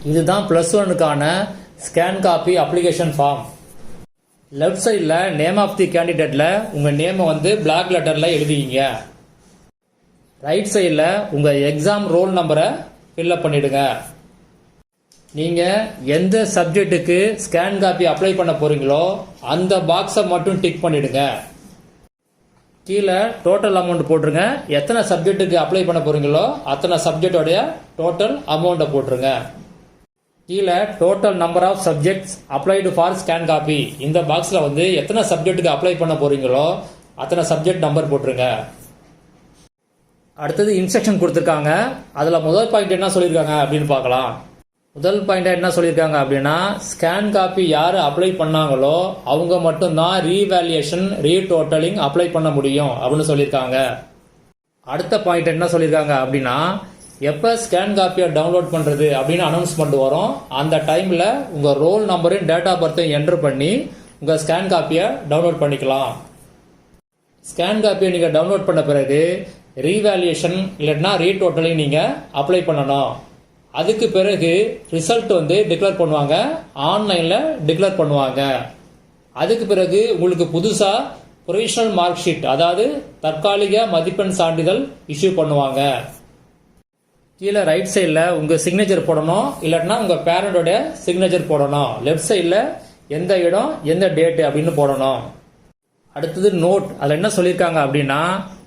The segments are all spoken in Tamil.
இதுதான் +1க்கான scan copy application form. Left சைடில் நேம் ஆஃப் தி கேண்டிடேட்டில் உங்கள் நேமை வந்து பிளாக் லெட்டரில் எழுதிக்கிங்க. ரைட் சைடில் உங்கள் எக்ஸாம் ரோல் நம்பரை ஃபில்அப் பண்ணிவிடுங்க. நீங்கள் எந்த சப்ஜெக்ட்டுக்கு ஸ்கேன் காப்பி அப்ளை பண்ண போகிறீங்களோ அந்த பாக்ஸை மட்டும் டிக் பண்ணிவிடுங்க. கீழே டோட்டல் அமௌண்ட் போட்டுருங்க. எத்தனை சப்ஜெக்ட்டுக்கு அப்ளை பண்ண போகிறீங்களோ அத்தனை சப்ஜெக்டோடைய டோட்டல் அமௌண்ட்டை போட்டுருங்க. கீழே total number of subjects applied for scan copy இந்த பாக்ஸில் வந்து எத்தனை சப்ஜெக்ட்டுக்கு அப்ளை பண்ண போகிறீங்களோ அத்தனை சப்ஜெக்ட் நம்பர் போட்டுருங்க. அடுத்தது இன்ஸ்ட்ரக்ஷன் கொடுத்துருக்காங்க. அதில் முதல் பாயிண்ட் என்ன சொல்லியிருக்காங்க அப்படின்னு பார்க்கலாம். முதல் பாயிண்டாக என்ன சொல்லியிருக்காங்க அப்படின்னா, ஸ்கேன் காப்பி யார் அப்ளை பண்ணாங்களோ அவங்க மட்டும்தான் ரீவேல்யூஷன் ரீடோட்டலிங் அப்ளை பண்ண முடியும் அப்படின்னு சொல்லியிருக்காங்க. அடுத்த பாயிண்ட் என்ன சொல்லியிருக்காங்க அப்படின்னா, எப்போ ஸ்கேன் காப்பியை டவுன்லோட் பண்ணுறது அப்படின்னு அனௌன்ஸ்மெண்ட் வரும் அந்த டைமில் உங்கள் ரோல் நம்பரையும் டேட் ஆஃப் பர்த்தையும் என்ட்ரு பண்ணி உங்கள் ஸ்கேன் காப்பியை டவுன்லோட் பண்ணிக்கலாம். ஸ்கேன் காப்பியை நீங்கள் டவுன்லோட் பண்ண பிறகு ரீவேல்யூஷன் இல்லைன்னா ரீடோட்டலிங் நீங்கள் அப்ளை பண்ணணும். அதுக்கு பிறகு ரிசல்ட் வந்து டிக்ளேர் பண்ணுவாங்க, ஆன்லைனில் டிக்ளேர் பண்ணுவாங்க. அதுக்கு பிறகு உங்களுக்கு புதுசாக ப்ரொவிஷனல் மார்க் ஷீட் அதாவது தற்காலிக மதிப்பெண் சான்றிதழ் இஷ்யூ பண்ணுவாங்க. கீழே ரைட் சைடில் உங்கள் சிக்னேச்சர் போடணும், இல்லாட்டினா உங்கள் பேரண்டோட சிக்னேச்சர் போடணும். லெஃப்ட் சைடில் எந்த இடம் எந்த டேட்டு அப்படின்னு போடணும். அடுத்தது நோட். அதில் என்ன சொல்லியிருக்காங்க அப்படின்னா,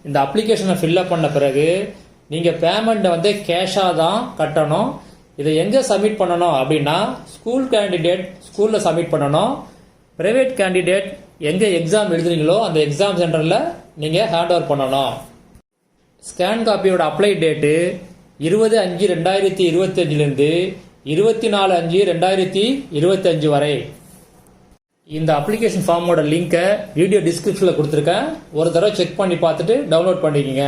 இந்த அப்ளிகேஷனை ஃபில்அப் பண்ண பிறகு நீங்கள் பேமெண்ட்டை வந்து கேஷாக தான் கட்டணும். இதை எங்கே சப்மிட் பண்ணணும் அப்படின்னா, ஸ்கூல் கேண்டிடேட் ஸ்கூலில் சப்மிட் பண்ணணும். ப்ரைவேட் கேண்டிடேட் எங்கே எக்ஸாம் எழுதுறீங்களோ அந்த எக்ஸாம் சென்டரில் நீங்கள் ஹேண்ட் ஓவர் பண்ணணும். ஸ்கேன் காப்பியோட அப்ளை டேட்டு 20/5/2025 24/5/2025 வரை. இந்த அப்ளிகேஷன் ஃபார்மோட லிங்கை வீடியோ டிஸ்கிரிப்ஷனில் கொடுத்துருக்கேன். ஒரு தடவை செக் பண்ணி பார்த்துட்டு டவுன்லோட் பண்ணிக்கோங்க.